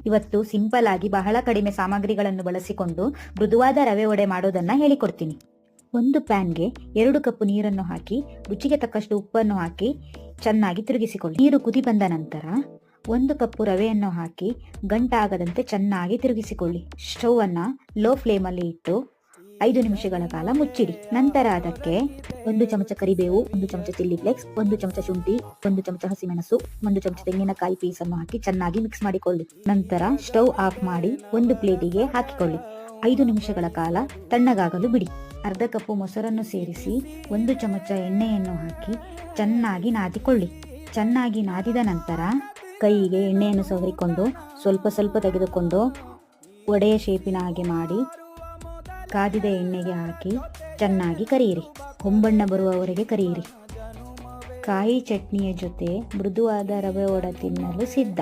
ಇವತ್ತು ಸಿಂಪಲ್ ಆಗಿ ಬಹಳ ಕಡಿಮೆ ಸಾಮಗ್ರಿಗಳನ್ನು ಬಳಸಿಕೊಂಡು ಮೃದುವಾದ ರವೆ ವಡೆ ಮಾಡೋದನ್ನ ಹೇಳಿಕೊಡ್ತೀನಿ. ಒಂದು ಪ್ಯಾನ್ಗೆ 2 ಕಪ್ ನೀರನ್ನು ಹಾಕಿ ರುಚಿಗೆ ತಕ್ಕಷ್ಟು ಉಪ್ಪನ್ನು ಹಾಕಿ ಚೆನ್ನಾಗಿ ತಿರುಗಿಸಿಕೊಳ್ಳಿ. ನೀರು ಕುದಿ ಬಂದ ನಂತರ 1 ಕಪ್ ರವೆಯನ್ನು ಹಾಕಿ ಗಂಟಾಗದಂತೆ ಚೆನ್ನಾಗಿ ತಿರುಗಿಸಿಕೊಳ್ಳಿ. ಸ್ಟವ್ ಅನ್ನ ಲೋ ಫ್ಲೇಮ್ ಅಲ್ಲಿ ಇಟ್ಟು 5 ನಿಮಿಷಗಳ ಕಾಲ ಮುಚ್ಚಿಡಿ. ನಂತರ ಅದಕ್ಕೆ 1 ಚಮಚ ಕರಿಬೇವು, 1 ಚಮಚ ಚಿಲ್ಲಿ ಫ್ಲೇಕ್ಸ್, 1 ಚಮಚ ಶುಂಠಿ, 1 ಚಮಚ ಹಸಿಮೆಣಸು, 1 ಚಮಚ ತೆಂಗಿನಕಾಯಿ ಪೀಸ್ ಅನ್ನು ಹಾಕಿ ಚೆನ್ನಾಗಿ ಮಿಕ್ಸ್ ಮಾಡಿಕೊಳ್ಳಿ. ನಂತರ ಸ್ಟವ್ ಆಫ್ ಮಾಡಿ ಒಂದು ಪ್ಲೇಟಿಗೆ ಹಾಕಿಕೊಳ್ಳಿ. 5 ನಿಮಿಷಗಳ ಕಾಲ ತಣ್ಣಗಾಗಲು ಬಿಡಿ. ಅರ್ಧ ಕಪ್ ಮೊಸರನ್ನು ಸೇರಿಸಿ 1 ಚಮಚ ಎಣ್ಣೆಯನ್ನು ಹಾಕಿ ಚೆನ್ನಾಗಿ ನಾದಿಕೊಳ್ಳಿ. ಚೆನ್ನಾಗಿ ನಾದಿದ ನಂತರ ಕೈಗೆ ಎಣ್ಣೆಯನ್ನು ಸವರಿಕೊಂಡು ಸ್ವಲ್ಪ ಸ್ವಲ್ಪ ತೆಗೆದುಕೊಂಡು ವಡೆಯ ಶೇಪಿನ ಹಾಗೆ ಮಾಡಿ ಕಾದಿದ ಎಣ್ಣೆಗೆ ಹಾಕಿ ಚೆನ್ನಾಗಿ ಕರಿಯಿರಿ. ಹೊಂಬಣ್ಣ ಬರುವವರೆಗೆ ಕರಿಯಿರಿ. ಕಾಯಿ ಚಟ್ನಿಯ ಜೊತೆ ಮೃದುವಾದ ರವೆ ವಡೆ ತಿನ್ನಲು ಸಿದ್ಧ.